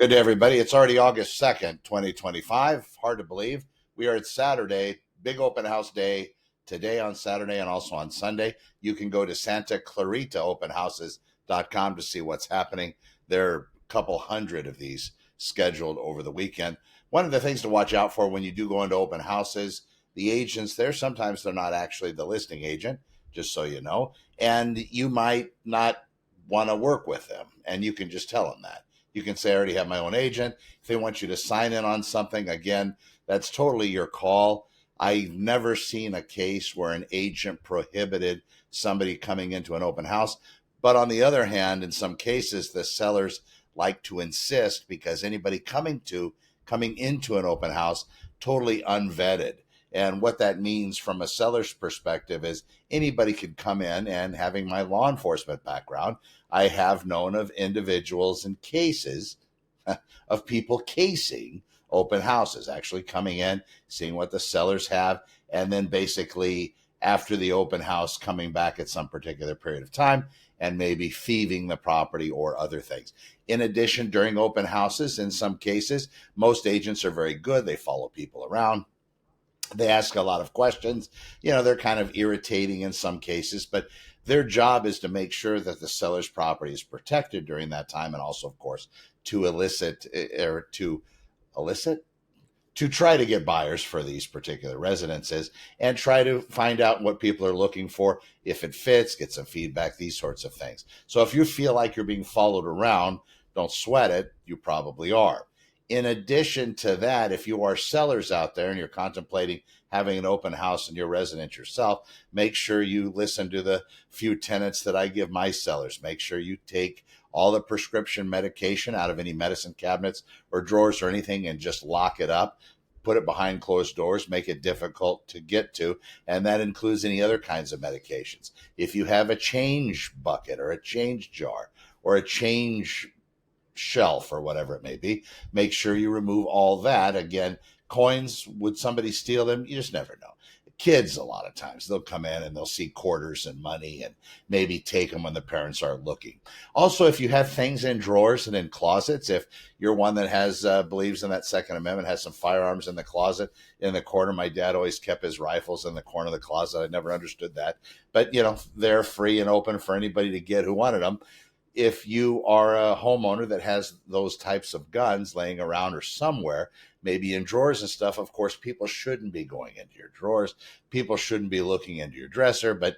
Good day, everybody. It's already August 2nd, 2025. Hard to believe. We are at Saturday, big open house day today on Saturday and also on Sunday. You can go to Santa Clarita openhouses.com to see what's happening. There are a couple hundred of these scheduled over the weekend. One of the things to watch out for when you do go into open houses, the agents there, sometimes they're not actually the listing agent, just so you know, and you might not want to work with them, and you can just tell them that. You can say, I already have my own agent. If they want you to sign in on something, again, that's totally your call. I've never seen a case where an agent prohibited somebody coming into an open house. But on the other hand, in some cases, the sellers like to insist because anybody coming into an open house totally unvetted. And what that means from a seller's perspective is anybody could come in, and having my law enforcement background, I have known of individuals and cases of people casing open houses, actually coming in, seeing what the sellers have, and then basically after the open house coming back at some particular period of time and maybe thieving the property or other things. In addition, during open houses, in some cases, most agents are very good. They follow people around. They ask a lot of questions. They're kind of irritating in some cases, but their job is to make sure that the seller's property is protected during that time, and also, of course, to elicit to try to get buyers for these particular residences and try to find out what people are looking for, if it fits, get some feedback, these sorts of things. So if you feel like you're being followed around, don't sweat it. You probably are. In addition to that, if you are sellers out there and you're contemplating having an open house in your residence yourself, make sure you listen to the few tenets that I give my sellers. Make sure you take all the prescription medication out of any medicine cabinets or drawers or anything and just lock it up. Put it behind closed doors, make it difficult to get to, and that includes any other kinds of medications. If you have a change bucket or a change jar or a change shelf or whatever it may be, make sure you remove all that. Again, coins, would somebody steal them? You just never know. Kids, a lot of times, they'll come in and they'll see quarters and money and maybe take them when the parents aren't looking. Also, if you have things in drawers and in closets, if you're one that has believes in that Second Amendment, has some firearms in the closet in the corner. My dad always kept his rifles in the corner of the closet. I never understood that, but they're free and open for anybody to get who wanted them. If you are a homeowner that has those types of guns laying around or somewhere, maybe in drawers and stuff, of course, people shouldn't be going into your drawers. People shouldn't be looking into your dresser, but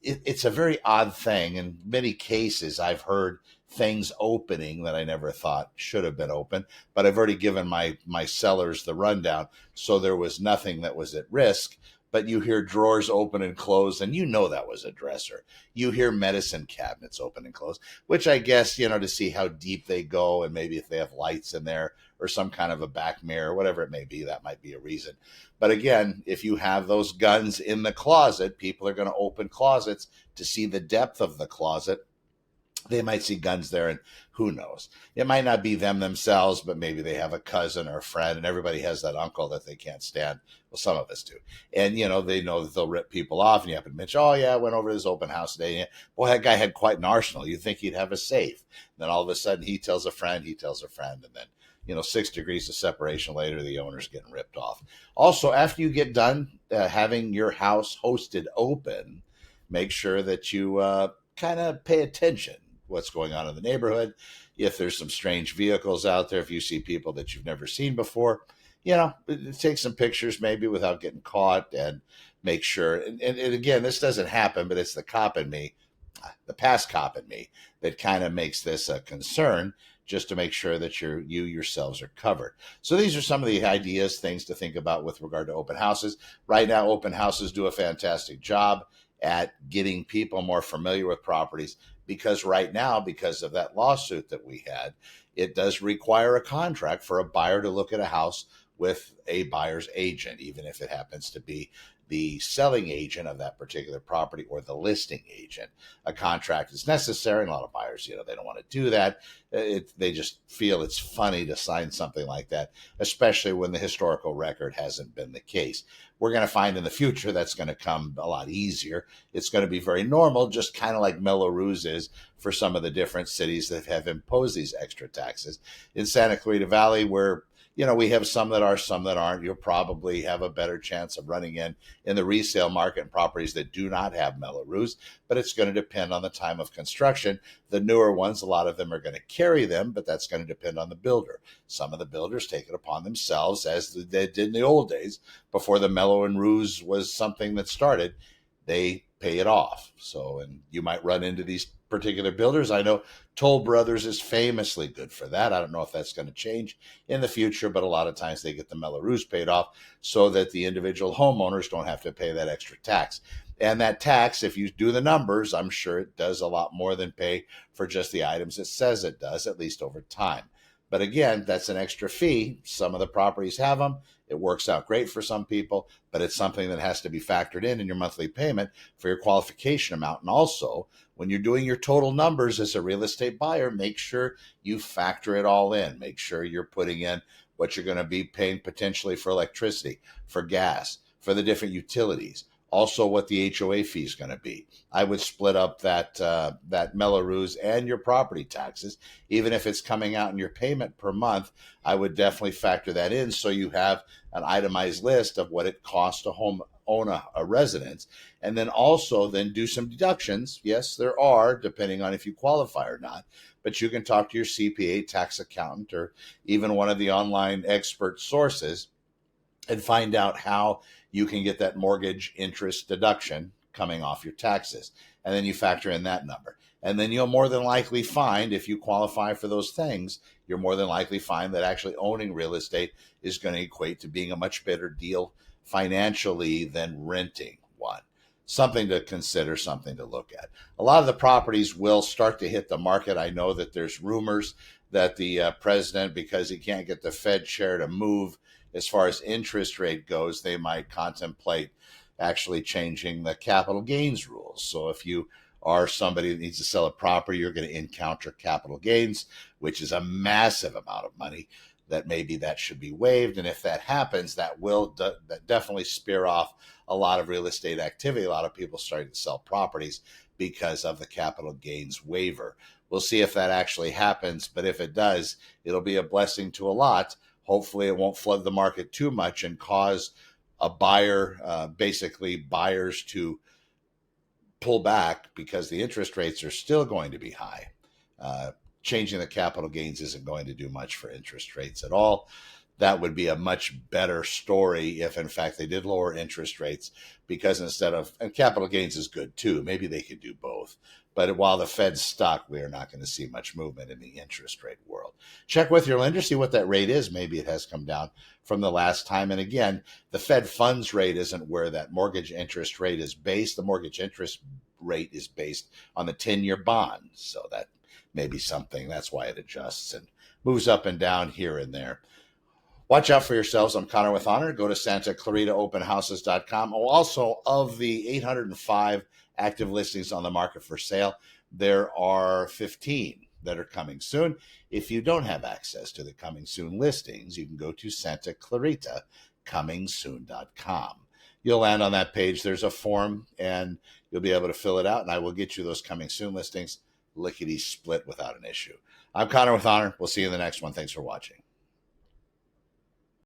it's a very odd thing. In many cases, I've heard things opening that I never thought should have been open, but I've already given my sellers the rundown, so there was nothing that was at risk. But you hear drawers open and close, and that was a dresser. You hear medicine cabinets open and close, which I guess, to see how deep they go, and maybe if they have lights in there or some kind of a back mirror, whatever it may be, that might be a reason. But again, if you have those guns in the closet, people are going to open closets to see the depth of the closet. They might see guns there, and who knows? It might not be them themselves, but maybe they have a cousin or a friend, and everybody has that uncle that they can't stand. Well, some of us do. And, they know that they'll rip people off, and you happen to mention, oh, yeah, I went over to this open house today. And, boy, that guy had quite an arsenal. You'd think he'd have a safe. And then all of a sudden, he tells a friend, and then 6 degrees of separation later, the owner's getting ripped off. Also, after you get done having your house hosted open, make sure that you kind of pay attention what's going on in the neighborhood. If there's some strange vehicles out there, if you see people that you've never seen before, take some pictures maybe without getting caught, and make sure. And again, this doesn't happen, but it's the cop in me, the past cop in me, that kind of makes this a concern, just to make sure that you yourselves are covered. So these are some of the ideas, things to think about with regard to open houses. Right now, open houses do a fantastic job at getting people more familiar with properties, because right now, because of that lawsuit that we had, it does require a contract for a buyer to look at a house with a buyer's agent, even if it happens to be the selling agent of that particular property or the listing agent. A contract is necessary, and a lot of buyers, they don't want to do that. They just feel it's funny to sign something like that, especially when the historical record hasn't been the case. We're going to find in the future that's going to come a lot easier. It's going to be very normal, just kind of like Melrose is for some of the different cities that have imposed these extra taxes. In Santa Clarita Valley, where we have some that are, some that aren't, you'll probably have a better chance of running in the resale market and properties that do not have Melrose, but it's going to depend on the time of construction. The newer ones, a lot of them are going to carry them, but that's going to depend on the builder. Some of the builders take it upon themselves, as they did in the old days, before the Mellow and Ruse was something that started. They pay it off. So, and you might run into these particular builders. I know Toll Brothers is famously good for that. I don't know if that's going to change in the future, but a lot of times they get the Melrose paid off so that the individual homeowners don't have to pay that extra tax. And that tax, if you do the numbers, I'm sure it does a lot more than pay for just the items it says it does, at least over time. But again, that's an extra fee. Some of the properties have them. It works out great for some people, but it's something that has to be factored in your monthly payment for your qualification amount. And also, when you're doing your total numbers as a real estate buyer, make sure you factor it all in. Make sure you're putting in what you're going to be paying potentially for electricity, for gas, for the different utilities. Also, what the HOA fee is going to be. I would split up that Melrose and your property taxes, even if it's coming out in your payment per month. I would definitely factor that in so you have an itemized list of what it costs to own a residence, and then also then do some deductions. Yes, there are, depending on if you qualify or not. But you can talk to your CPA, tax accountant, or even one of the online expert sources and find out how you can get that mortgage interest deduction coming off your taxes. And then you factor in that number. And then you'll more than likely find, if you qualify for those things, you're more than likely find that actually owning real estate is going to equate to being a much better deal financially than renting one. Something to consider, something to look at. A lot of the properties will start to hit the market. I know that there's rumors that the president, because he can't get the Fed chair to move as far as interest rate goes, they might contemplate actually changing the capital gains rules. So if you are somebody that needs to sell a property, you're going to encounter capital gains, which is a massive amount of money. That maybe that should be waived. And if that happens, that will definitely spear off a lot of real estate activity. A lot of people starting to sell properties because of the capital gains waiver. We'll see if that actually happens. But if it does, it'll be a blessing to a lot. Hopefully it won't flood the market too much and cause a basically buyers to pull back because the interest rates are still going to be high. Changing the capital gains isn't going to do much for interest rates at all. That would be a much better story if, in fact, they did lower interest rates, because instead of, and capital gains is good too, maybe they could do both. But while the Fed's stuck, we are not going to see much movement in the interest rate world. Check with your lender, see what that rate is. Maybe it has come down from the last time. And again, the Fed funds rate isn't where that mortgage interest rate is based. The mortgage interest rate is based on the 10-year bond. So that may be something. That's why it adjusts and moves up and down here and there. Watch out for yourselves. I'm Connor with Honor. Go to SantaClaritaOpenHouses.com. Also, of the 805 active listings on the market for sale, there are 15 that are coming soon. If you don't have access to the coming soon listings, you can go to SantaClaritaComingSoon.com. You'll land on that page. There's a form, and you'll be able to fill it out, and I will get you those coming soon listings lickety split without an issue. I'm Connor with Honor. We'll see you in the next one. Thanks for watching.